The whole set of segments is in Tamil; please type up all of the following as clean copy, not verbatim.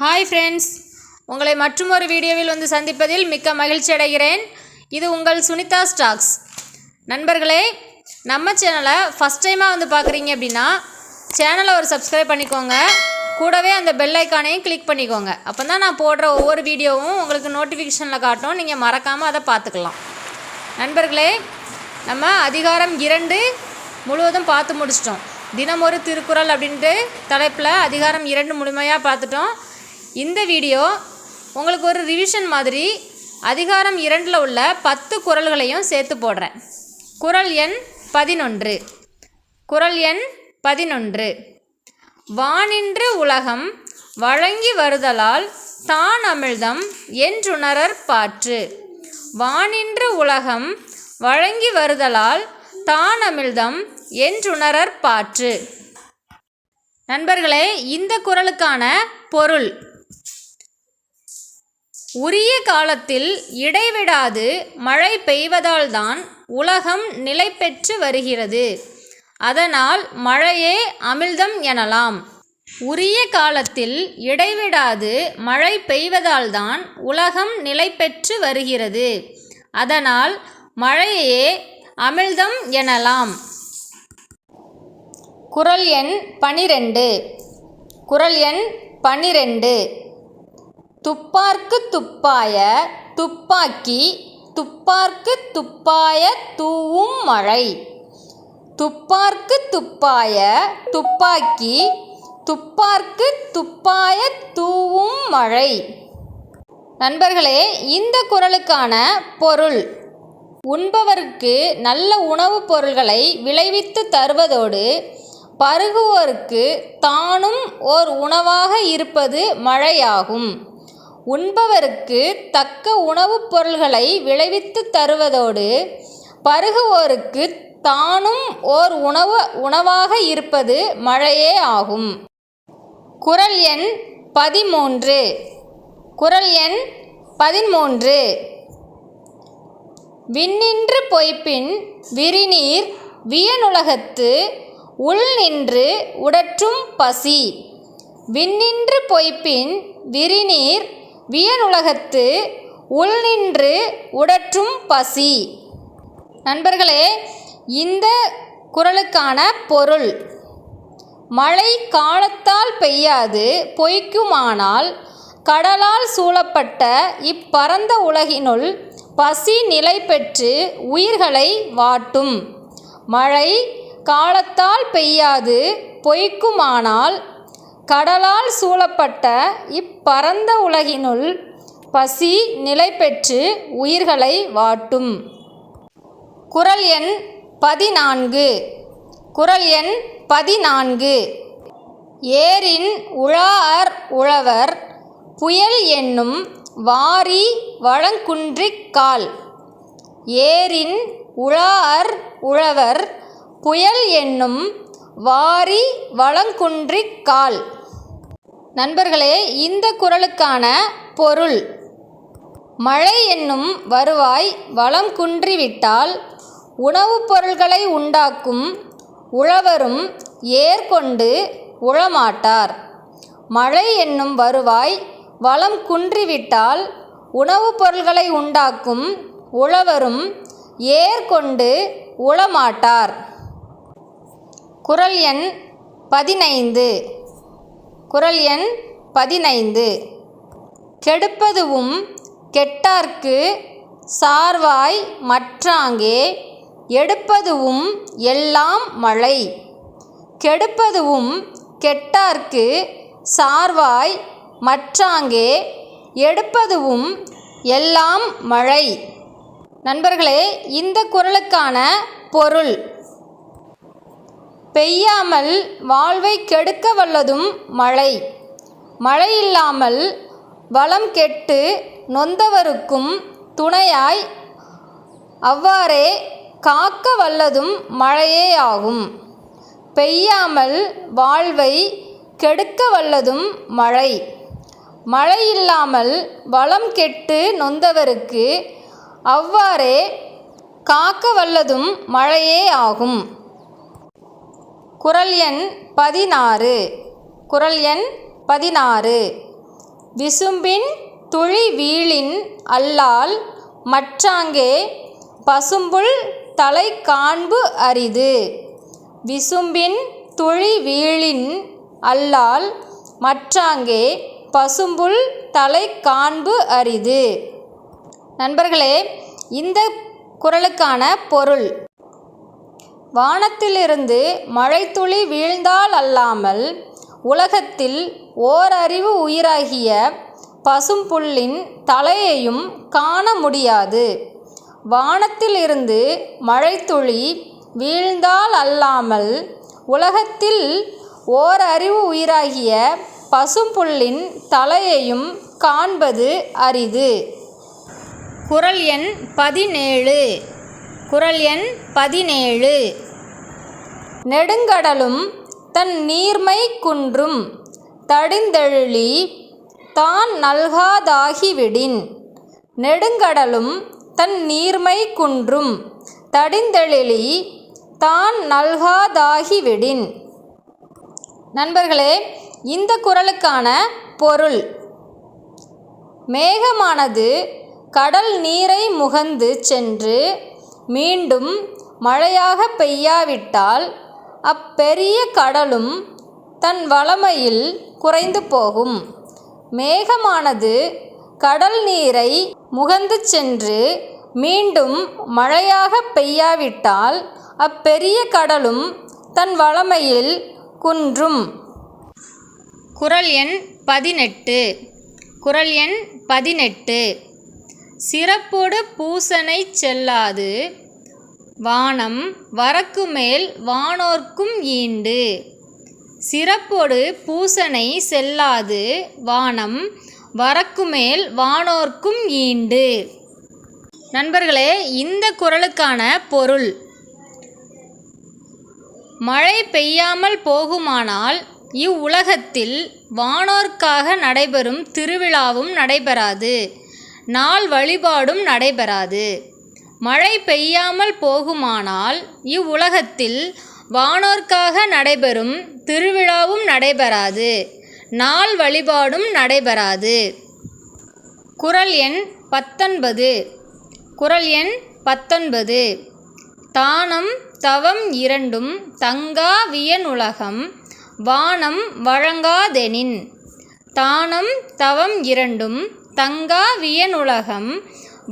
ஹாய் ஃப்ரெண்ட்ஸ், உங்களை மற்றொரு வீடியோவில் வந்து சந்திப்பதில் மிக்க மகிழ்ச்சி அடைகிறேன். இது உங்கள் சுனிதா ஸ்டாக்ஸ். நண்பர்களே, நம்ம சேனலை ஃபஸ்ட் டைமாக வந்து பார்க்குறீங்க அப்படின்னா சேனலை ஒரு சப்ஸ்கிரைப் பண்ணிக்கோங்க. கூடவே அந்த பெல் ஐக்கானையும் கிளிக் பண்ணிக்கோங்க. அப்போ தான் நான் போடுற ஒவ்வொரு வீடியோவும் உங்களுக்கு நோட்டிஃபிகேஷனில் காட்டும். நீங்கள் மறக்காமல் அதை பார்த்துக்கலாம். நண்பர்களே, நம்ம அதிகாரம் 2 முழுவதும் பார்த்து முடிச்சிட்டோம். தினம் ஒரு திருக்குறள் அப்படின்ட்டு தலைப்பில் அதிகாரம் 2 முழுமையாக பார்த்துட்டோம். இந்த வீடியோ உங்களுக்கு ஒரு ரிவிஷன் மாதிரி அதிகாரம் 2ல் உள்ள 10 குறள்களையும் சேர்த்து போடுறேன். குறள் எண் 11. குறள் எண் 11. வானின்று உலகம் வழங்கி வருதலால் தான் அமிழ்தம் என்றுணரற் பாற்று. வானின்று உலகம் வழங்கி வருதலால் தான் அமிழ்தம் என்றுணரற் பாற்று. நண்பர்களே, இந்த குறளுக்கான பொருள்: உரிய காலத்தில் இடைவிடாது மழை பெய்வதால்தான் உலகம் நிலை பெற்று வருகிறது. அதனால் மழையே அமிழ்தம் எனலாம். உரிய காலத்தில் இடைவிடாது மழை பெய்வதால்தான் உலகம் நிலை பெற்று வருகிறது. அதனால் மழையே அமிழ்தம் எனலாம். குறள் எண் 12. குறள் எண் 12. துப்பார்க்கு துப்பாய துப்பாக்கி துப்பார்க்கு துப்பாய தூவும் மழை. துப்பார்க்கு துப்பாய துப்பாக்கி துப்பார்க்கு துப்பாய தூவும் மழை. நண்பர்களே, இந்த குறளுக்கான பொருள்: உண்பவருக்கு நல்ல உணவுப் பொருள்களை விளைவித்து தருவதோடு பருகுவோருக்கு தானும் ஓர் உணவாக இருப்பது மழையாகும். உண்பவருக்கு தக்க உணவுப் பொருள்களை விளைவித்து தருவதோடு பருகுவோருக்கு தானும் ஓர் உணவாக இருப்பது மழையே ஆகும். குறள் எண் 13. குறள் எண் 13. விண்ணின்று பொய்ப்பின் விரிநீர் வியனுலகத்து உள் நின்று உடற்றும் பசி. விண்ணின்று பொய்ப்பின் விரிநீர் வியனுலகத்து உள் நின்று உடற்றும் பசி. நண்பர்களே, இந்த குறளுக்கான பொருள்: மழை காலத்தால் பெய்யாது பொய்க்குமானால் கடலால் சூழப்பட்ட இப்பரந்த உலகினுள் பசி நிலை பெற்று உயிர்களை வாட்டும். மழை காலத்தால் பெய்யாது பொய்க்குமானால் கடலால் சூழப்பட்ட இப்பரந்த உலகினுள் பசி நிலை பெற்று உயிர்களை வாட்டும். குறள் எண் 14. குறள் எண் 14. ஏரின் உழாஅர் உழவர் புயல் என்னும் வாரி வளங்குன்றிக் கால். ஏரின் உழாஅர் உழவர் புயல் என்னும் வாரி வளங்குன்றிக் கால். நண்பர்களே, இந்த குறளுக்கான பொருள்: மழை என்னும் வருவாய் வளம் குன்றிவிட்டால் உணவுப் பொருள்களை உண்டாக்கும் உழவரும் ஏற்கொண்டு உழமாட்டார். மழை என்னும் வருவாய் வளம் குன்றிவிட்டால் உணவுப் பொருள்களை உண்டாக்கும் உழவரும் ஏற்கொண்டு உழமாட்டார். குறள் எண் 15. குறள் எண் 15. கெடுப்பதுவும் கெட்டார்க்கு சார்வாய் மற்றாங்கே எடுப்பதுவும் எல்லாம் மழை. கெடுப்பதுவும் கெட்டார்க்கு சார்வாய் மற்றாங்கே எடுப்பதுவும் எல்லாம் மழை. நண்பர்களே, இந்த குறளுக்கான பொருள்: பெய்யாமல் வாழ்வை கெடுக்க வல்லதும் மழை. மழையில்லாமல் வளம் கெட்டு நொந்தவருக்கும் துணையாய் அவ்வாறே காக்க வல்லதும் மழையே ஆகும். பெய்யாமல் வாழ்வை கெடுக்க வல்லதும் மழை. மழையில்லாமல் வளம் கெட்டு நொந்தவருக்கு அவ்வாறே காக்க வல்லதும் மழையே ஆகும். குறள் எண் 16. குறள் எண் 16. விசும்பின் துளி வீழின் அல்லால் மற்றாங்கே பசும்புல் தலை காண்பு அரிது. விசும்பின் துளி வீழின் அல்லால் மற்றாங்கே பசும்புல் தலை காண்பு அரிது. நண்பர்களே, இந்த குறளுக்கான பொருள்: வானத்திலிருந்து மழைத்துளி வீழ்ந்தால் அல்லாமல் உலகத்தில் ஓரறிவு உயிராகிய பசும்புல்லின் தலையையும் காண முடியாது. வானத்திலிருந்து மழைத்துளி வீழ்ந்தால் அல்லாமல் உலகத்தில் ஓரறிவு உயிராகிய பசும்புல்லின் தலையையும் காண்பது அரிது. குறள் எண் 17. குறள் எண் 17. நெடுங்கடலும் தன் நீர்மை குன்றும் தடிந்தெழிலி தான் நல்காதாகிவிடின். நெடுங்கடலும் தன் நீர்மை குன்றும் தடிந்தெழிலி தான் நல்காதாகிவிடின். நண்பர்களே, இந்த குறளுக்கான பொருள்: மேகமானது கடல் நீரை முகந்து சென்று மீண்டும் மழையாக பெய்யாவிட்டால் அப்பெரிய கடலும் தன் வளமையில் குறைந்து போகும். மேகமானது கடல் நீரை முகந்து சென்று மீண்டும் மழையாக பெய்யாவிட்டால் அப்பெரிய கடலும் தன் வளமையில் குன்றும். குறள் எண் 18. குறள் எண் 18. சிறப்பொடு பூசனை செல்லாது வானம் வரக்குமேல் வானோர்க்கும் ஈண்டு. சிறப்பொடு பூசனை செல்லாது வானம் வரக்குமேல் வானோர்க்கும் ஈண்டு. நண்பர்களே, இந்த குறளுக்கான பொருள்: மழை பெய்யாமல் போகுமானால் இவ்வுலகத்தில் வானோர்க்காக நடைபெறும் திருவிழாவும் நடைபெறாது, நாள் வழிபாடும் நடைபெறாது. மழை பெய்யாமல் போகுமானால் இவ்வுலகத்தில் வானோர்க்காக நடைபெறும் திருவிழாவும் நடைபெறாது, நாள் வழிபாடும் நடைபெறாது. குறள் எண் 19. குறள் எண் 19. தானம் தவம் இரண்டும் தங்கா வியனுலகம் வானம் வழங்காதெனின். தானம் தவம் இரண்டும் தங்கா வியனுலகம்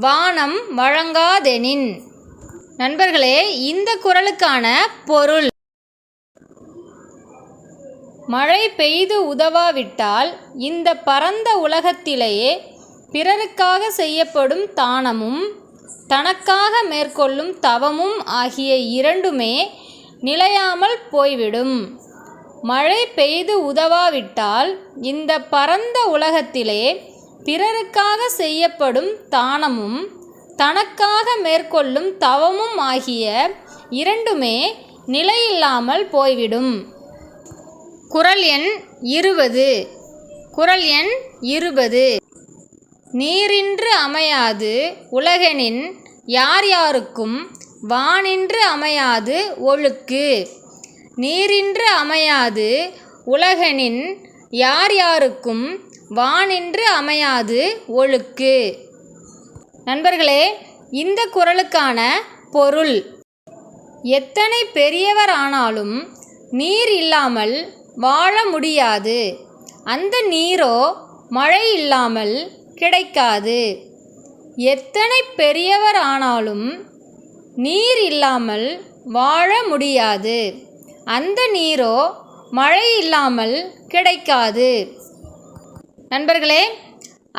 வானம் வழங்காதெனின். நண்பர்களே, இந்த குறளுக்கான பொருள்: மழை பெய்து உதவாவிட்டால் இந்த பரந்த உலகத்திலேயே பிறருக்காக செய்யப்படும் தானமும் தனக்காக மேற்கொள்ளும் தவமும் ஆகிய இரண்டுமே நிலையாமல் போய்விடும். மழை பெய்து உதவாவிட்டால் இந்த பரந்த உலகத்திலே பிறருக்காக செய்யப்படும் தானமும் தனக்காக மேற்கொள்ளும் தவமும் ஆகிய இரண்டுமே நிலையில்லாமல் போய்விடும். குறள் எண் 20. குறள் எண் 20. நீரின்று அமையாது உலகெனின் யார் யாருக்கும் வானின்று அமையாது ஒழுக்கு. நீரின்று அமையாது உலகெனின் யார் யாருக்கும் வானின்று அமையாது ஒழுக்கு. நண்பர்களே, இந்த குறளுக்கான பொருள்: எத்தனை பெரியவர் ஆனாலும் நீர் இல்லாமல் வாழ முடியாது, அந்த நீரோ மழை இல்லாமல் கிடைக்காது. எத்தனை பெரியவர் ஆனாலும் நீர் இல்லாமல் வாழ முடியாது, அந்த நீரோ மழை இல்லாமல் கிடைக்காது. நண்பர்களே,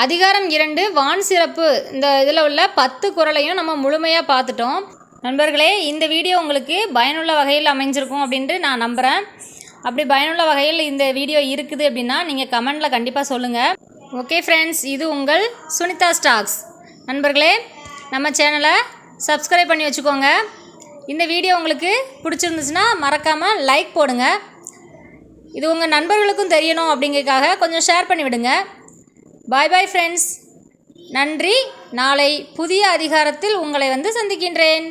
அதிகாரம் 2 வான் சிறப்பு, இந்த இதில் உள்ள 10 குறளையும் நம்ம முழுமையாக பார்த்துட்டோம். நண்பர்களே, இந்த வீடியோ உங்களுக்கு பயனுள்ள வகையில் அமைஞ்சிருக்கும் அப்படின்ட்டு நான் நம்புகிறேன். அப்படி பயனுள்ள வகையில் இந்த வீடியோ இருக்குது அப்படின்னா நீங்கள் கமெண்டில் கண்டிப்பாக சொல்லுங்கள். ஓகே ஃப்ரெண்ட்ஸ், இது உங்கள் சுனிதா ஸ்டாக்ஸ். நண்பர்களே, நம்ம சேனலை சப்ஸ்கிரைப் பண்ணி வச்சுக்கோங்க. இந்த வீடியோ உங்களுக்கு பிடிச்சிருந்துச்சுன்னா மறக்காமல் லைக் போடுங்க. இது உங்கள் நண்பர்களுக்கும் தெரியணும் அப்படிங்கிறதுக்காக கொஞ்சம் ஷேர் பண்ணி விடுங்க. பாய் பாய் ஃப்ரெண்ட்ஸ். நன்றி. நாளை புதிய அதிகாரத்தில் உங்களை சந்திக்கின்றேன்.